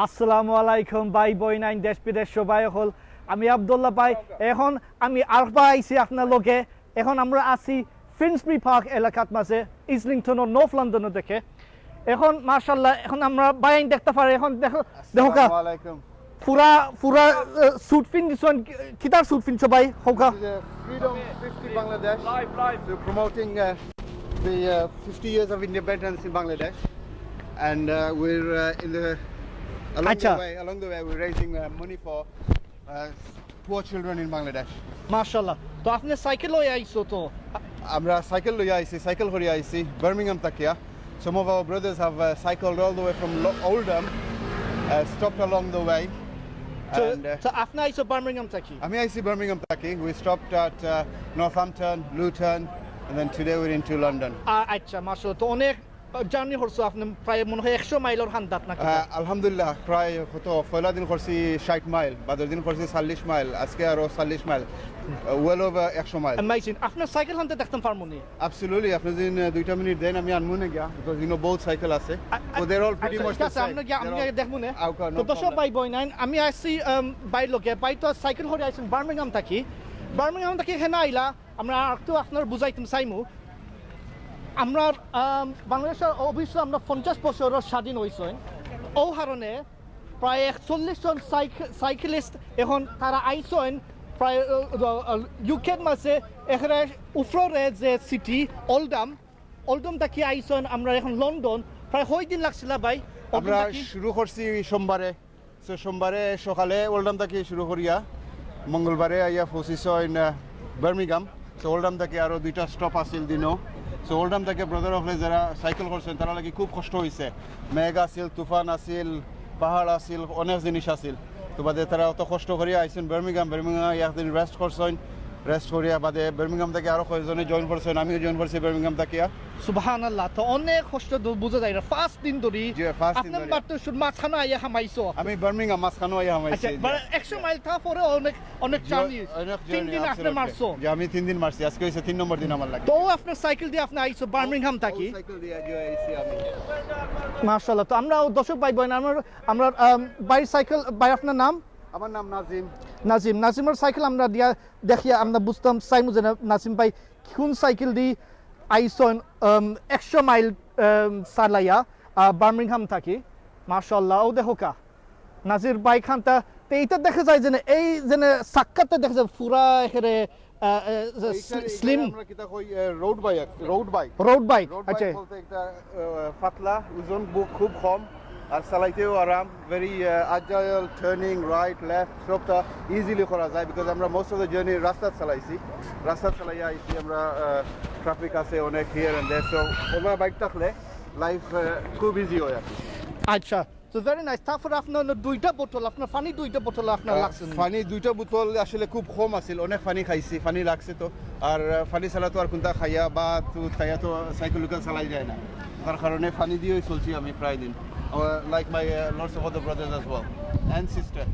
আসসালামু আলাইকুম ভাই বইনাইন দেশ বিদেশ সবাই হল আমি আব্দুল্লাহ ভাই এখন আমি আরবা আইছি আপনার লোকে এখন আমরা আছি ফিন্সবি পার্ক এলাকাত মাঝে ইসলিংটন ও নর্থ লন্ডন দেখে এখন মাশাআল্লাহ এখন আমরা বাইন দেখতে পারি এখন দেখো আসসালামু আলাইকুম পুরা পুরা স্যুট ফিন দিছন কিতার স্যুট ফিন সবাই হোকা Freedom 50 Bangladesh live so promoting the 50 years of independence in Bangladesh and we're in the along the way we're raising money for poor children in Bangladesh মাশাআল্লাহ তো আপনি সাইকেল লই আইছো তো আমরা সাইকেল লই আইছি সাইকেল করে আইছি Birmingham Takiya some of our brothers have cycled all the way from Oldham stopped along the way so আপনি আইছো বার্মিংহাম থাকি আমি আইছি বার্মিংহাম থাকি we stopped at Northampton Luton and then today we're into London আচ্ছা মাশাআল্লাহ তো অনেক জার্নি করছো আপনি প্রায় মনে হয় 100 মাইলের হান্দাত নাকি আলহামদুলিল্লাহ প্রায় কত পয়লা দিন করছি 60 মাইল বাদের দিন করছি 40 মাইল আজকে আরো 40 mile well over 100 mile amazing আপনার সাইকেল হান্তে দেখতাম পারমুনি absolutely আপনি দিন 2 মিনিট দেন আমি আনমু না গিয়া because you know both cycle আছে so they're all pretty much the same আমি দেখমু না তো দর্শক ভাই বইনাইন আমি আসছি বাই লোকে বাই তো সাইকেল হরে আইছেন বার্মিংহাম থাকি এখানে আইলা আমরা একটু আপনার বুঝাইতাম চাইমু আমরা বাংলাদেশের অবশ্যই আমরা 50 বছরের স্বাধীন হয়েছেন ও কারণে প্রায় 41 জন সাইকেলিস্ট এখন তারা আইছেন প্রায় ইউকের মাঝে এখানে উপরে যে সিটি ওল্ডাম থেকে আইছেন আমরা এখন লন্ডন প্রায় কয় দিন লাগছিল ভাই আমরা শুরু করছি সোমবারে সকালে ওল্ডাম থেকে শুরু করিয়া মঙ্গলবারে আইয়া পৌঁছিছেন বার্মিংহাম তো ওল্ডাম থেকে আরো 2টা স্টপ আছিল দিনও সো ওল্ডাম থেকে ব্রাদার অফলে যারা সাইকেল করছেন তারা লাগি খুব কষ্ট হয়েছে মেঘ আছিল তুফান আছিল পাহাড় আছিল অনেক জিনিস আছিল তো বাদে তারা অত কষ্ট করিয়া আইছেন বার্মিংহাম একদিন রেস্ট করছেন রেস্ট করিয়া বাদে বার্মিংহাম থেকে আরো কয়েকজনে জয়েন করছেন আমিও জয়েন করছি বার্মিংহাম থেকে সুবহানাল্লাহ তো অনেক কষ্ট বুঝা যায় না ফার্স্ট দিন ধরে আপনি মাত্র মাঝখানে আইয়া হামাইছো আমি বার্মিংহাম মাঝখানে আইয়া হামাইছি আচ্ছা 100 মাইল তারপরে অনেক জার্নি 3 দিন আপনি মারছো যে আমি 3 দিন মারছি আজকে হইছে 3 নম্বর দিন আমার লাগে তো আপনার সাইকেল দিয়ে আপনি আইছো বার্মিংহাম থাকি সাইকেল দিয়ে আইছি আমি মাশাআল্লাহ তো আমরা দর্শক ভাই বোন আমরা বাই সাইকেল বাই আপনার নাম আমার নাম নাজিমের সাইকেল আমরা দেখিয়া আমরা বুঝতাম চাইমু যে নাজিম ভাই কোন সাইকেল দি আইসন 100 মাইল চালাইয়া বার্মিংহাম থাকি মাশাআল্লাহ ও দেখোকা নাজির বাইক খানটা এইটা দেখা যায় যে এই যে সাক্কাতে দেখা যায় পুরা এখানে স্লিম আমরা কিটা কই রোড বাইক আচ্ছা বলতে একটা পাতলা ওজন খুব কম আর চালাইতেও আরাম ভেরি আজাইল টার্নিং রাইট লেফট সবটা ইজিলি করা যায় বিকজ আমরা মোস্ট অফ দ্য জার্নি রাস্তা চালাইয়া আইছি আমরা ট্রাফিক আছে অনেক হিয়ার এন্ড দেয়ার সো ওমা বাইক থাকলে লাইফ খুব ইজি হয় আর আচ্ছা সো ভেরি নাইস তারপর আপনার দুইটা বোতল আপনার বোতল আপনার লাগছে পানি 2টা বোতল আসলে খুব কম আছিল অনেক পানি খাইছি পানি লাগছে তো আর পানি ছাড়া তো আর কোনটা খাইয়া বা খাইয়া তো সাইকেল চালাই যায় না তার কারণে পানি দিয়েই চলছি আমি প্রায় দিন like my lots of other brothers as well and sister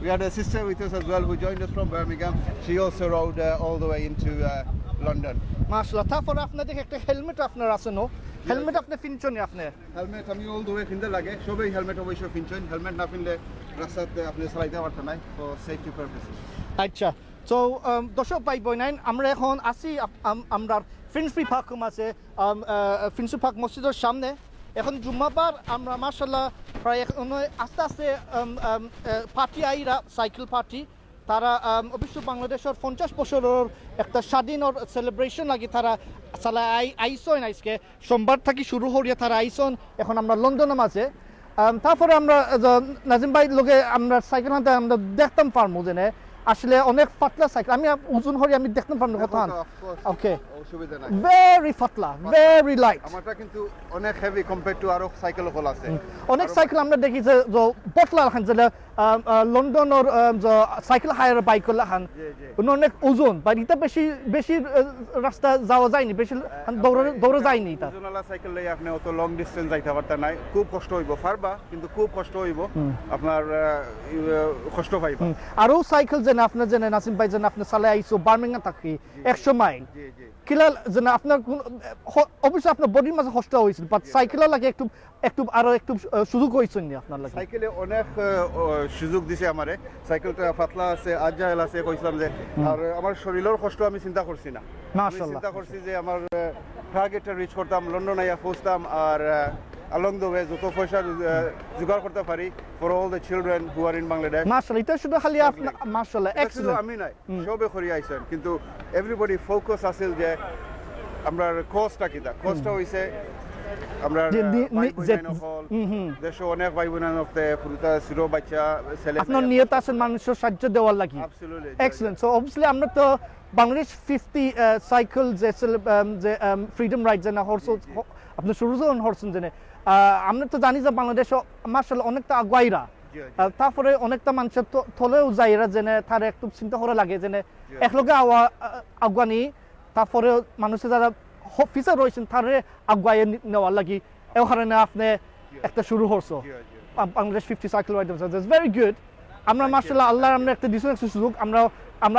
we had a sister with us as well who joined us from Birmingham she also rode all the way into London মাশাআল্লাহ তারপর আপনাদের একটা helmet আপনার আছে no helmet আপনি ফিনছনি আপনি helmet আমি all the way কিনতে লাগে সবাই হেলমেট অবশ্যই ফিনছেন হেলমেট না ফিনলে রাস্তাতে আপনি চালাইতে পারতেন না for safety purposes আচ্ছা তো দর্শক ভাই বোন আমরা এখন আসি আমরা ফিন্সবি পার্ক আছে ফিন্সবি পার্ক মসজিদের সামনে এখন জুম্মাবার আমরা মাশাআল্লাহ প্রায় আস্তে আস্তে পার্টি আইরা সাইকেল পার্টি তারা অবশ্য বাংলাদেশের 50 বছরের একটা স্বাধীনের সেলিব্রেশন লাগে তারা আইসন আজকে সোমবার থেকে শুরু হইয়া তারা আইসন এখন আমরা লন্ডনের মাঝে তারপরে আমরা নাজিম ভাই লোকে আমরা সাইকেল আনতে আমরা দেখতাম পারমু যে আসলে অনেক পাতলা সাইকেল আমি ওজন হরি আমি দেখতাম পারমু কথা ওকে অসুবিধা নাই ভেরি পাতলা ভেরি লাইট আমারটা কিন্তু অনেক হেভি কম্পেয়ার টু আরো সাইকেল হল আছে অনেক সাইকেল আমরা দেখি যে পতলা রাখেন যে লন্ডনের যে সাইকেল হায়ার বাইক লাখান অনেক ওজন বা এটা বেশি রাস্তা যাওয়া যায়নি বেশি দৌড়ে যায়নি এটা ওজনওয়ালা সাইকেল লই আপনি অত লং ডিসটেন্স যাইতে পারতা নাই খুব কষ্ট হইব পারবা কিন্তু খুব কষ্ট হইব আপনার কষ্ট পাইবা আরো সাইকেল যে আপনি যে নাসিম ভাই যে আপনি চালাই আইছো বার্মিংহাম থাকি 100 মাইল সাইকেল যেন আপনার অবশ্যই আপনার বডির মাঝে কষ্ট হয়েছিল বাট সাইকেল লাগে একটু একটু আরো একটু সুযোগ হয়েছিল নি আপনার লাগে সাইকেলে অনেক সুযোগ দিছে আমারে সাইকেলটা পাতলা আছে আজাইল আছে কইছিলাম যে আর আমার শরীরের কষ্ট আমি চিন্তা করছি না মাশাআল্লাহ চিন্তা করছি যে আমার টার্গেটটা রিচ করতাম লন্ডন আইয়া পৌঁছতাম আর along the way যত পয়সা জোগাড় করতে পারি for all the children who are in Bangladesh মাশাআল্লাহ এটা শুধু খালি আপনার মাশাআল্লাহ এক্সেলেন্ট আমি নাই সবে করি আইছেন কিন্তু এভরিবডি ফোকাস আছিল যে আমরা কোস্টটা কিটা কোস্টটা হইছে আমরা দেশে অনেক ভাই বোন হতে পুরোটা সিরো বাচ্চা ছেলে আপনার নিয়ত আছে মানুষের সাহায্য দেওয়ার লাগি এক্সেলেন্ট সো অবভিয়াসলি আমরা তো বাংলাদেশ 50 সাইকেল যে ফ্রিডম রাইডস এন্ড হর্স আপনি শুরু যখন হরছেন জেনে আমরা তো জানি যে বাংলাদেশ মার্শাল্লাহ অনেকটা আগুয়াইরা তারপরে অনেকটা মানুষের থলেও যাইরা জেনে তার একটু চিন্তা করে লাগে জেনে একলগে আগুয়ানি তারপরে মানুষের যারা অফিসার রয়েছেন তারে আগুয়াই নেওয়ার লাগি এই কারণে আপনি একটা শুরু করছো Bangladesh 50 cycle Riders that's very good আমরা মার্শাল্লাহ আল্লাহ আমরা একটা দিছেন একটা সুযোগ আমরা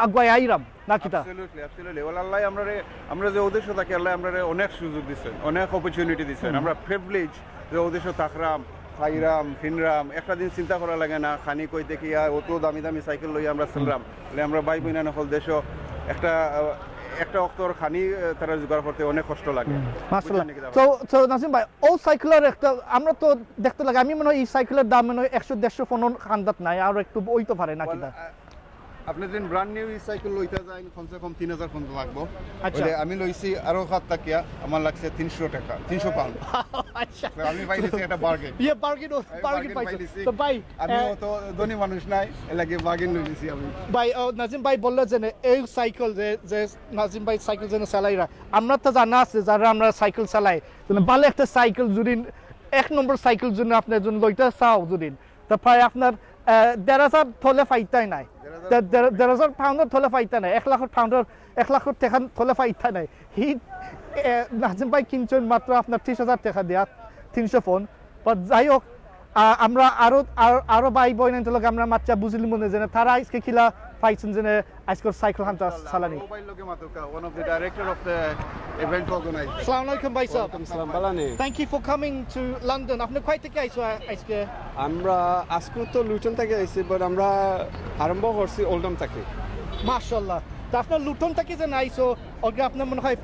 আগুয়াই আইরাম না কিটা অ্যাবসলিউটলি ওয়াল আল্লাহ আমরা যে উদ্দেশ্য থাকি আল্লাহ আমরারে অনেক সুযোগ দিছেন অনেক অপরচুনিটি দিছেন আমরা প্রিভিলেজ যে উদ্দেশ্য থাকরাম খাইরাম ফিনরাম একটা দিন চিন্তা করা লাগে না খানি কই দেখি অত দামি দামি সাইকেল লই আমরা চলরাম আমরা ভাই বোন হল দেশ একটা অক্তর খানি তারা জোগাড় করতে অনেক কষ্ট লাগে মাশাআল্লাহ তো নাসিম ভাই ও সাইকেলের একটা আমরা তো দেখতে লাগে আমি মনে হয় এই সাইকেলের দাম মনে হয় 100-150 ফোন খান্দাত নাই আর একটু ওইতো পারে না কিটা আপনি যেন ব্র্যান্ড নিউ সাইকেল লইতে যান কমসে কম 3000 পর্যন্ত লাগবো আচ্ছা আমি লইছি আরো হাত টাকা আমার লাগছে 300 টাকা 300 পাউন্ড আচ্ছা আমি পাইছি এটা বার্গেন বার্গেন পাইছি তো ভাই আমি তো ধনী মানুষ নাই লাগে বার্গেন লইছি আমি ভাই নাজিম ভাই বলল যে এই সাইকেল যে নাজিম ভাই সাইকেল যেন চালাইরা আমরা তো জানা আছে যারা আমরা সাইকেল চালাই ভালো একটা সাইকেল যদি এক নম্বর সাইকেল জন্য আপনি যদি লইতে চাও যদি তো প্রায় আপনার 1,500 থলে ফাইতাই নাই 1,000 পাউন্ডের থলে ফাইতা নাই 1 লাখ পাউন্ডের 1 লাখ টাকা থলে ফাইতা নাই হি নাজিম ভাই কিনছেন মাত্র আপনার 30,000 টাকা দিয়া 300 ফোন বাট যাই হোক আমরা আরো ভাই বোন লগে আমরা মাত্রা বুঝলি মনে যে তারা আজকে কিলা পাইছেন যে আজকে সাইকেল হান্টা চালানি মোবাইল লগে মাতুকা one of the director of the event organizer আসসালামু আলাইকুম ভাই সাহেব আসসালাম বালানি thank you for coming to London আপনি কই থেকে আইছো আজকে আমরা আজকে তো লুটন থেকে আইছি বাট আমরা আরম্ভ করছি ওল্ডম থেকে মাশাআল্লাহ তো আপনার লুটন থেকে যে আইছো ওকে আপনার মনে হয়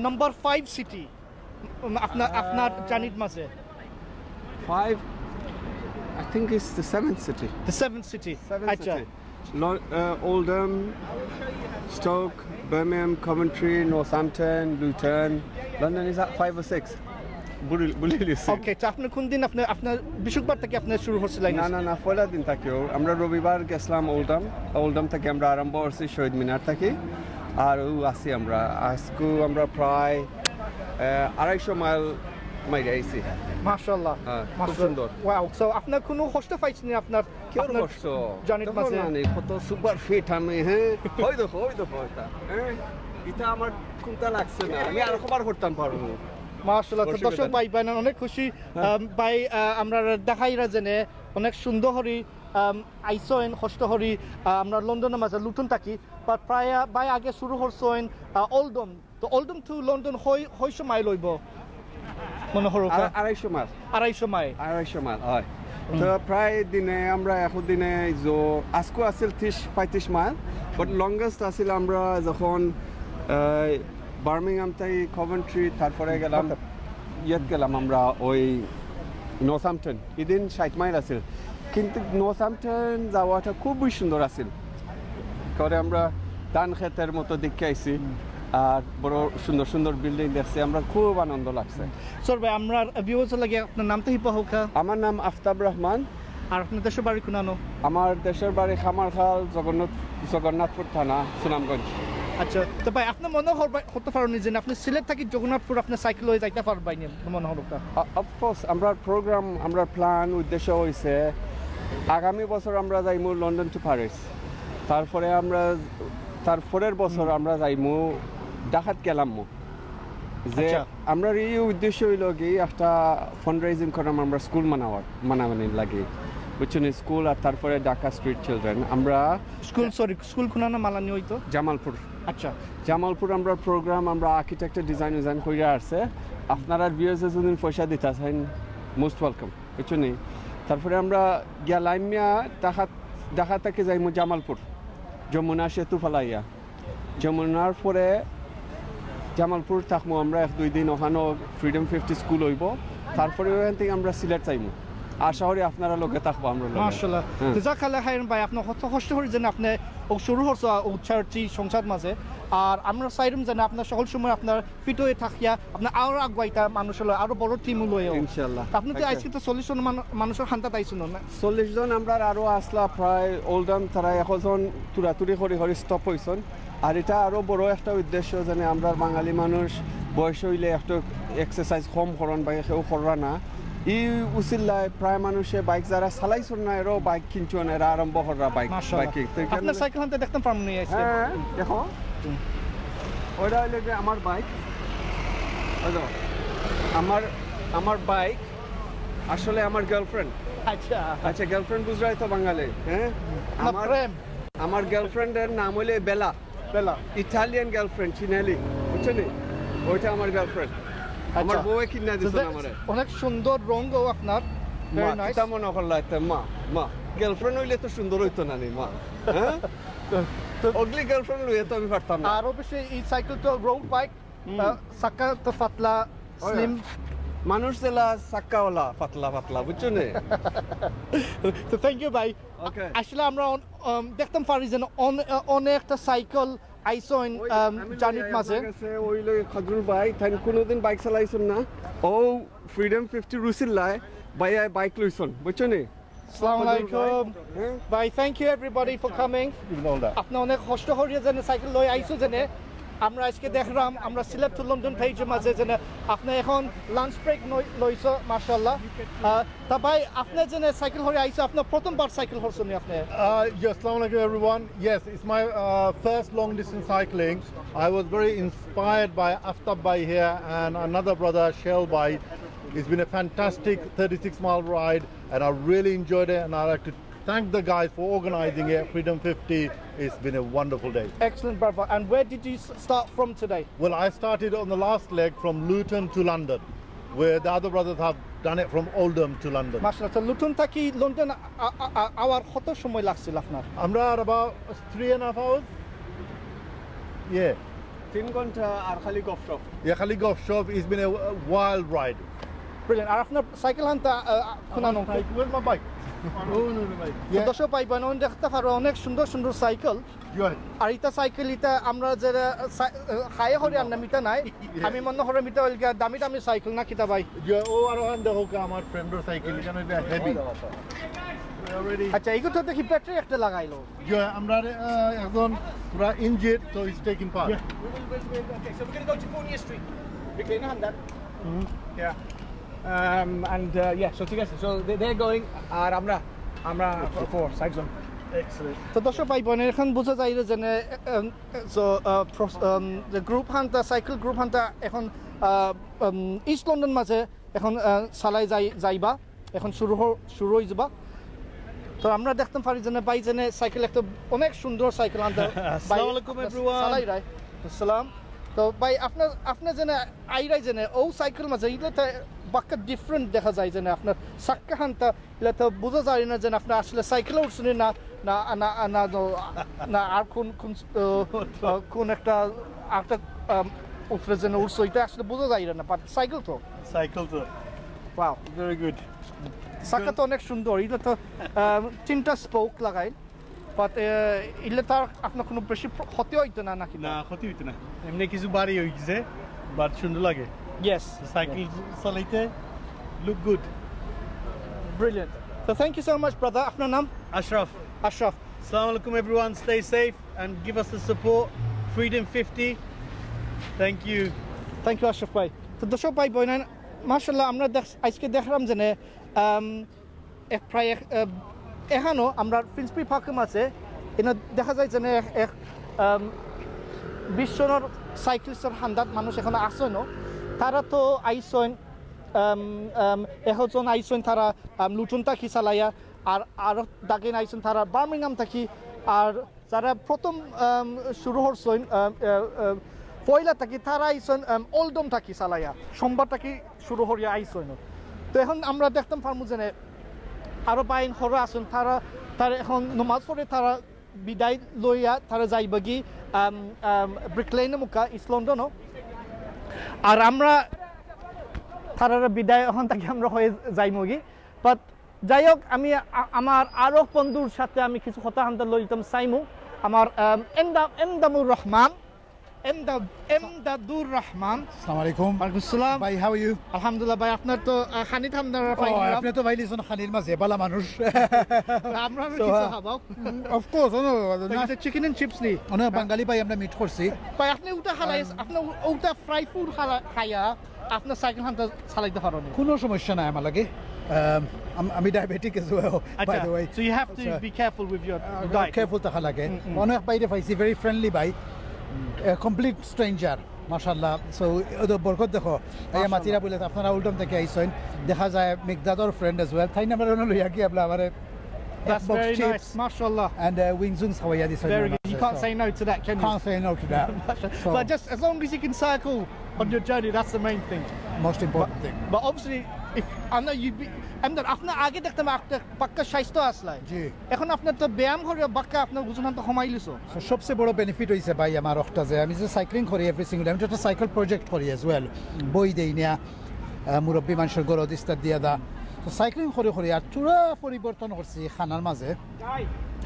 নাম্বার 5 সিটি আপনার জানিত মাঝে 5 I think it's the 7th city. The 7th city. Acha. Oldham, Stoke, Birmingham, Coventry, Northampton, Luton. London is at 5 or 6. Bulili. Okay, so আপনি কোন দিন আপনার বিশুকবার থেকে আপনি শুরু হচ্ছিলেন না পয়লা দিন থাকিও আমরা রবিবার গেছিলাম ওল্ডাম থেকে আমরা আরম্ভ করছি শহীদ মিনার থেকে আর আসি আজকে আমরা প্রায় 250 মাইল মাইল আইছি মাশাআল্লাহ খুব সুন্দর ওয়াও সো আপনার কোনো কষ্ট পাইছেন আপনার কি কষ্ট জানিত মাঝে কত সুপার ফিট আমি ওই দেখো এটা এটা আমার কোনটা লাগছে না আমি আর খবর করতাম পারবো মাশাআল্লাহ তো দর্শক ভাই বোন অনেক খুশি ভাই আমরা দেখাইরা জেনে অনেক সুন্দর হরি আইসোন কষ্ট হরি আমরা লন্ডনের মাঝে লুটন থাকি বাট প্রায় ভাই আগে শুরু করছেন ওল্ডম তো ওল্ডম টু লন্ডন হই সময় লইব মনে হলো 250 মাইল হয় তো প্রায় দিনে আমরা এখন দিনে আজকে আসছিল 30-35 মাইল বাট লংগেস্ট আসছিল আমরা যখন বার্মিংহাম থেকে কভেন্ট্রি তারপরে গেলাম আমরা ওই নর্থহ্যাম্পটন এদিন 60 মাইল আছিল কিন্তু নর্থহ্যাম্পটন যাওয়াটা খুবই সুন্দর আছিল করে আমরা ধান ক্ষেতের মতো দেখে আইছি আর বড় সুন্দর সুন্দর বিল্ডিং দেখছি আমরা খুব আনন্দ লাগছে স্যার ভাই আমরা ভিউয়ার্স লাগে আপনার নামটা হিপা হোক আমার নাম আফতাব রহমান আর আপনার দেশের বাড়ি কোনানো আমার দেশের বাড়ি খামারখাল জগন্নাথপুর থানা সুনামগঞ্জ আচ্ছা তো ভাই আপনি মনে হতে পারেন যে আপনি সিলেট থেকে জগন্নাথপুর আপনি সাইকেল হয়ে যাইতে পারবেন মনে হলো অফকোর্স আমরা প্রোগ্রাম আমরা প্ল্যান উদ্দেশ্য হয়েছে আগামী বছর আমরা যাইমু লন্ডন টু প্যারিস তারপরের বছর আমরা যাইমু ঢাকাত গেলাম যে আমরা এই উদ্দেশ্য হইল কি একটা ফান্ড রাইজিং করাম আমরা স্কুল মানাবার লাগে বুঝছেন স্কুল আর তারপরে ঢাকা স্ট্রিট চিলড্রেন আমরা স্কুল খুনানো মালানি হইতো জামালপুর আচ্ছা জামালপুর আমরা প্রোগ্রাম আমরা আর্কিটেক্টের ডিজাইন করে আসছে আপনারা ভিউয়ার্সে যদি পয়সা দিতে চান মোস্ট ওয়েলকাম বুঝছেন তারপরে আমরা গেলাইমিয়া ঢাকা থেকে যাইমু জামালপুর যমুনা সেতু ফালাইয়া যমুনার পরে জামালপুর থাকবো আমরা 1-2 দিন ওখানে ফ্রিডম 50 স্কুল হইব তারপরে ওখান থেকে আমরা সিলেট চাইমু আশা করি আপনারা লোকে থাকবো আমরা মাশাআল্লাহ জাযাকাল্লাহ খাইরান ভাই আপনি কত কষ্ট করে যেন আপনি শুরু করছো চ্যারিটি সংসার মাঝে আর আমরা চাইরুম যেন আপনার সকল সময় আপনার ফিট হয়ে থাকিয়া আপনার আরো আগুয়াইতা মানুষ হলো আরো বড় টিম লয়ে ইনশাআল্লাহ আপনি তো আজকে তো 40 জন মানুষের হান্তা তাইছেন না 40 জন আমরা আরো আসলা প্রায় ওল্ডাম তারা এখন তুরাতুরি করে স্টপ হইছেন আর এটা আরো বড় একটা উদ্দেশ্য যেন আমরা বাঙালি মানুষ বয়স হইলে একটু এক্সারসাইজ কম করন বা কেউ করা না ই উচিল্লায় প্রায় মানুষে বাইক যারা চালাইছেন না এরও বাইক কিনছেন এরা আরম্ভ করা বাইক বাইকিং আপনার সাইকেল হান্তে দেখতে পারবেন না হ্যাঁ দেখো ওইটা হইলে যে আমার বাইক আমার বাইক আসলে আমার গার্লফ্রেন্ড আচ্ছা গার্লফ্রেন্ড বুঝরাই তো বাঙালি হ্যাঁ আমার গার্লফ্রেন্ডের নাম হইলে বেলা ইটালিয়ান গার্লফ্রেন্ড চিনালি বুঝছেন ওইটা আমার গার্লফ্রেন্ড আমার বউ কিনা দিছেন আমারে অনেক সুন্দর রঙও আপনার ভেরি নাইস এটা মনে করলা মা গার্লফ্রেন্ড হইলে তো সুন্দর হইতো না নি মা হ্যাঁ অগলি গার্লফ্রেন্ড লইয়ে তো আমি পারতাম না আর অবশ্যই এই সাইকেল তো রোড বাইক সাকা তো পাতলা স্লিম মানুষ জেলা সাক্কাওয়ালা পাতলা বুঝছো নে তো থ্যাংক ইউ ভাই ওকে আসলে আমরা দেখতাম পারি যে অনেকটা সাইকেল আইসন জার্নির মাঝে ওই লই খাজুর ভাই তাই কোনোদিন বাইক চালাইছেন না ও ফ্রিডম 50 রুসিল্লায় বাইক লইছেন বুঝছো নে আসসালামু আলাইকুম ভাই thank you everybody for coming আপনি অনেক কষ্ট করিয়া যেন সাইকেল লই আইছো যেন আমরা আজকে দেখলাম আমরা সিলেট টু লন্ডন পেজের মাঝে যেন আপনি এখন লাঞ্চ ব্রেক লইছো মাশাআল্লাহ তা ভাই আপনি যেন সাইকেল হরে আইছো আপনি প্রথমবার সাইকেল হরছেন আপনি Yes, assalamu alaikum everyone. Yes, it's my first long distance cycling. I was very inspired by Aftab Bhai here and another brother Shell Bhai. It's been a fantastic 36-mile ride and I really enjoyed it and I'd like to thank the guys for organizing it, Freedom 50. It's been a wonderful day. Excellent, brother. And where did you start from today? Well, I started on the last leg from Luton to London, where the other brothers have done it from Oldham to London. মাশাআল্লাহ তো Luton থেকে London hour কত সময় লাগছিল আপনার আমরা about 3.5 hours. Yeah. 3 ঘন্টা আর খালি golf shop Yeah, Khali Golf Shop. It's been a wild ride. Brilliant আর আপনার সাইকেল হান্তা কোনানো Where's my bike? তো দর্শক ভাই বোন দেখতে পারো অনেক সুন্দর সুন্দর সাইকেল আর এটা সাইকেল এটা আমরা যে খায়ে হরি আর নামিতা নাই আমি মনে হরে মিটা হইলগা দামি দামি সাইকেল না কিতা ভাই ও আর ওখান দেখো আমার ফ্রেন্ডের সাইকেল এখানে হেভি আচ্ছা এইগুলো দেখি ব্যাটারি একটা লাগাইলো আমরা এখন পুরা ইঞ্জিন তো is taking part So we're going to go to Fournier Street. Reclaim hand that. Yeah. And yeah, so together. So they're going. Amra for cycling. Excellent. তো দর্শক ভাই বোনের এখন বোঝা যায় যে যে group hanta cycle group hanta এখন ইস্ট লন্ডন মাঝে এখন চালাই যাইবা এখন শুরু হয়ে যাবা তো আমরা দেখতে পারি যে ভাই জেনে সাইকেল একটা অনেক সুন্দর সাইকেল আনতে আসসালামু আলাইকুম এভরিওয়ান চালাই রাই আসসালাম তো ভাই আপনার জেনে আইরাই জেনে ও সাইকেল মাঝে এগুলোতে বাক্কা ডিফারেন্ট দেখা যায় যে আপনার সাক্কা হান্তা এগুলো তো বোঝা যায় না যে আপনার আসলে সাইকেল উঠছেন না না না না না আর কোন একটা উপরে যেন উঠছো এটা আসলে বোঝা যায় না বাট সাইকেল তো ওয়াও ভেরি গুড সাক্কা তো অনেক সুন্দর এটা তো 3টা স্পোক লাগাই বাট এগুলো তার আপনার কোনো বেশি ক্ষতি হইতো না নাকি না ক্ষতি হইতো না এমনি কিছু বাড়ি হইছে বাট সুন্দর লাগে ইয়েস সাইকেল চালাইতে look good brilliant So thank you so much, brother. আপনার নাম? Ashraf. Ashraf. Assalamu alaikum everyone. Stay safe and give us the support. Freedom 50. Thank you. Thank you, Ashraf ভাই। তো দর্শক ভাই বোনেরা মাশাআল্লাহ আমরা আজকে দেখলাম যে প্রায় এখানো আমরা ফিন্সবি ফার্ম আছে এনে দেখা যায় যে এক বিশ্বর সাইক্লিস্টের হান্দাত মানুষ এখন আসেন তারা তো আইসন এখন আইসন তারা লুটন থাকি চালাইয়া আর দাগে আইসন তারা বার্মিংহাম থাকি আর যারা প্রথম শুরু হচ্ছেন পয়লা থাকি তারা আইসন ওল্ডম থাকি চালাইয়া সোমবার থাকি শুরু হরিয়া আইসন তো এখন আমরা দেখতাম পারমু যে আরো বাইন হরা আসুন তারা এখন নমাজ পড়ে তারা বিদায় লইয়া তারা যাইবগি ব্রিকলেনে মুখা ইস্ট লন্ডনও আর আমরা তারা বিদায় এখন তাকে আমরা হয়ে যাইমগি বাট যাই হোক আমি আমার আরো বন্ধুর সাথে আমি কিছু কথা হান্তা লইতাম চাইমু আমার এমদামুর রহমান এমদাদুর রহমান আসসালামু আলাইকুম ওয়ালাইকুম আসসালাম ভাই হাউ ইউ আলহামদুলিল্লাহ ভাই আপনার তো খানি ঠান্ডা আপনি তো ভাই লিসন খানির মাঝে বালা মানুষ আমরা কিছু খাবাও of course chicken and chips নি অনেক বাঙালি ভাই আমরা মিট করছি ভাই আপনি ওটা খালাই আপনি ওটা ফ্রাই ফুড খাইয়া আপনার সাইকেল হান্তা চালাইতে পারেন কোনো সমস্যা নাই আমার লাগে আমি diabetic as well by the way so you have to be careful with your diet careful থাকা লাগে অনেক বাইরে পাইছি ভেরি ফ্রেন্ডলি ভাই কমপ্লিট স্ট্রেঞ্জার মাশাআল্লাহ সো ওদের বরকত দেখো এই মাতিরা বলে আপনারা উল্টম থেকে আইছেন দেখা যায় মিকদাদর ফ্রেন্ড এজ ওয়েল তাই নাম্বার লইয়া কি আপনি আমারে that's very nice mashallah and wings hawaya this very good you can't say no to that can you can't say no to that but just as long as you can cycle on your journey that's the main thing most important thing but obviously if I know you'd be আপনার আপনার আগে দেখতাম আপনার পাক্কা স্বাস্থ্য আসলাই জি এখন আপনার তো ব্যায়াম করে বাক্কা আপনার ওজন তো কমাই লিছো সবচেয়ে বড় বেনিফিট হইছে ভাই আমার একটা যে আমি যে সাইক্লিং করি এভরি সিঙ্গল আমি একটা সাইকেল প্রজেক্ট করি এজ ওয়েল বই দেই না মুরব্বী মানুষের গরদ ইস্তার দিয়া দা তো সাইক্লিং করে করে আর পুরা পরিবর্তন করছি খানার মাঝে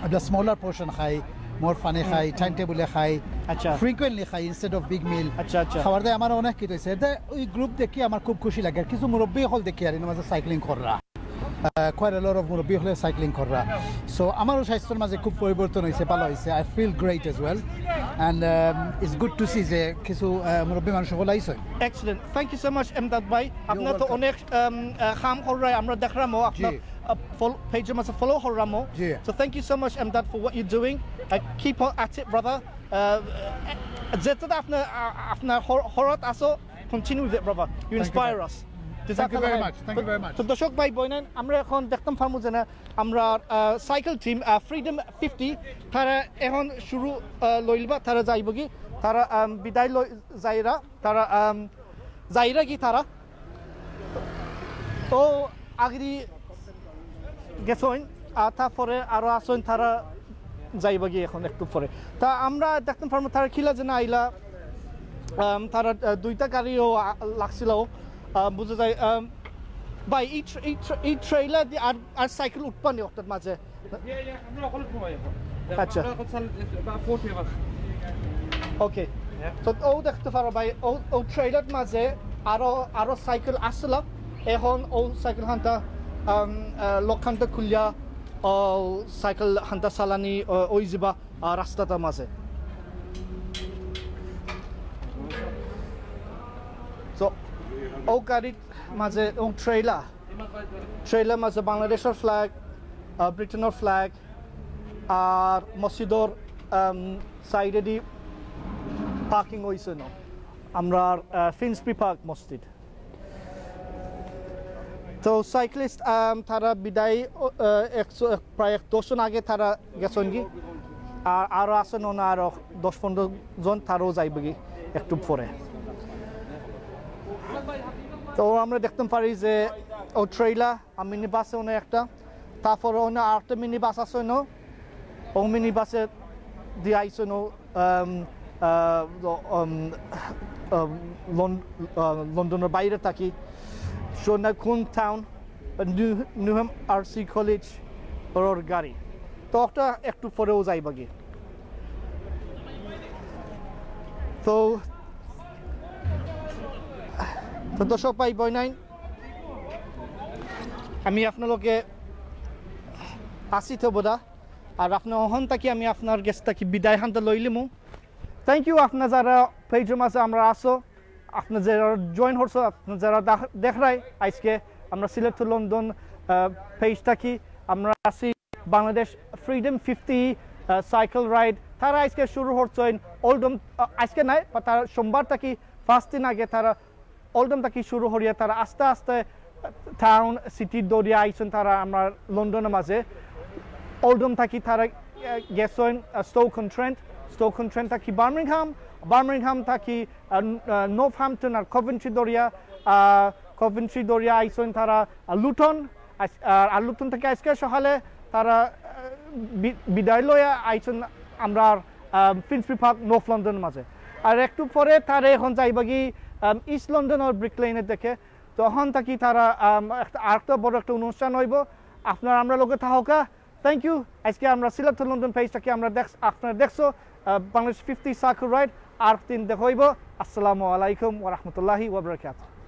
একটা স্মলার পোর্শন খাই মোর ফানি খাই টাইম টেবলে খাই আচ্ছা ফ্রিকুয়েন্টলি খাই ইনস্টেড অফ বিগ মিল আচ্ছা আচ্ছা খাবার দেয় আমার অনেক কিছু হয়েছে ওই গ্রুপ দেখি আমার খুব খুশি লাগে আর কিছু মুরব্বী হল দেখি আর এর মাঝে সাইক্লিং করা quite a lot of মুরব্বী হলে সাইক্লিং করা সো আমারও স্বাস্থ্যের মাঝে খুব পরিবর্তন হয়েছে ভালো হয়েছে I feel great as well and it's good to see যে কিছু মুরব্বী মানুষ হল আইসে excellent thank you so much Emdad ভাই আপনার তো অনেক খাম করাই আমরা দেখলামও আপনার পেজের মাঝে follow করলামও so thank you so much Emdad for what you're doing keep on at it brother যেটা আপনার হরত আসো continue with it brother you inspire us Thank you very much. Thank you very much. তো দর্শক ভাই বোনেন আমরা এখন দেখতাম পারমু যে না আমরা সাইকেল টিম ফ্রিডম 50 তারা এখন শুরু লইলবা তারা যাইবগি তারা বিদায় যাইরা তারা যাইরা কি তারা তো আগরি গেছইন তারপরে আরো আসইন তারা যাইবগি এখন একটু পরে তা আমরা দেখতাম পারমু তারা খিলা যে না আইলা তারা দুইটা গাড়িও লাগছিল বুঝা যায় ভাই এই ট্রেইলার দিয়ে আর সাইকেল উৎপন্ন ওটার মাঝে আচ্ছা ওকে তো ও দেখতে পারো ভাই ও ট্রেইলার মাঝে আরো সাইকেল আসছিল এখন ও সাইকেল হান্তা লক্ষান্তা খুলিয়া ও সাইকেল হান্তা চালানি ওই যাবা রাস্তাটার মাঝে তো ও গাড়ির মাঝে ও ট্রেইলার মাঝে বাংলাদেশের ফ্ল্যাগ ব্রিটেনের ফ্ল্যাগ আর মসজিদর সাইডে দি পার্কিং হয়েছে না আমরা ফিন্সবি পার্ক মসজিদ তো সাইক্লিস্ট তারা বিদায় প্রায় 10 জন আগে তারা গেছেন কি আর আরও আছেন না আরও 10-15 জন তারাও যাইবে কি একটু পরে তো আমরা দেখতে পারি যে ও ট্রেইলার আর মিনি বাসে অনেক একটা তারপরে অনেক আরেকটা মিনি বাস আছে না ও মিনি বাসে দিয়ে আইসে না লন্ডনের বাইরে থাকি কোন টাউন নিউহাম আরসি কলেজ ওর গাড়ি তো ওটা একটু পরেও যাইবা গিয়ে তো দর্শক ভাই বোনেন আমি আপনাদেরকে আসি তো বোধা আর আপনার ওখান থেকে আমি আপনার গেস্ট থেকে বিদায় হানতে লইলিমু থ্যাংক ইউ আপনার যারা পেজের মাঝে আমরা আসো আপনার যারা জয়েন করছো আপনার যারা দেখরাই আজকে আমরা সিলেট টু লন্ডন পেজ থাকি আমরা আসি বাংলাদেশ ফ্রিডম 50 সাইকেল রাইড তারা আজকে শুরু করছেন ওল্ডম আজকে নাই তারা সোমবার থাকি 5 দিন আগে তারা ওল্ডাম থাকি শুরু করিয়া তারা আস্তে আস্তে টাউন সিটি দৌড়িয়া আইছেন তারা আমরা লন্ডনের মাঝে ওল্ডাম থাকি তারা গেছেন স্টোক অন ট্রেন্ট থাকি বার্মিংহাম থাকি নর্থহ্যাম্পটন আর কভেন্ট্রি দৌড়িয়া আইছেন তারা লুটন আর লুটন থেকে আজকে সকালে তারা বিদায় লইয়া আইছেন আমরা ফিন্সবি পার্ক নর্থ লন্ডনের মাঝে আর একটু পরে তারা এখন যাইবাগি ইস্ট লন্ডনের ব্রিক লেনের দেখে তখন থাকি তারা আরেকটা বড় একটা অনুষ্ঠান হইব আপনারা আমরা লোকে থাকা থ্যাংক ইউ আজকে আমরা সিলেট লন্ডন পেজটাকে আমরা আপনারা দেখছো বাংলাদেশ 50 সার্কেল রাইড আর দিন দেখাইব আসসালামু আলাইকুম ওয়া রাহমাতুল্লাহি ওয়া বারাকাতুহু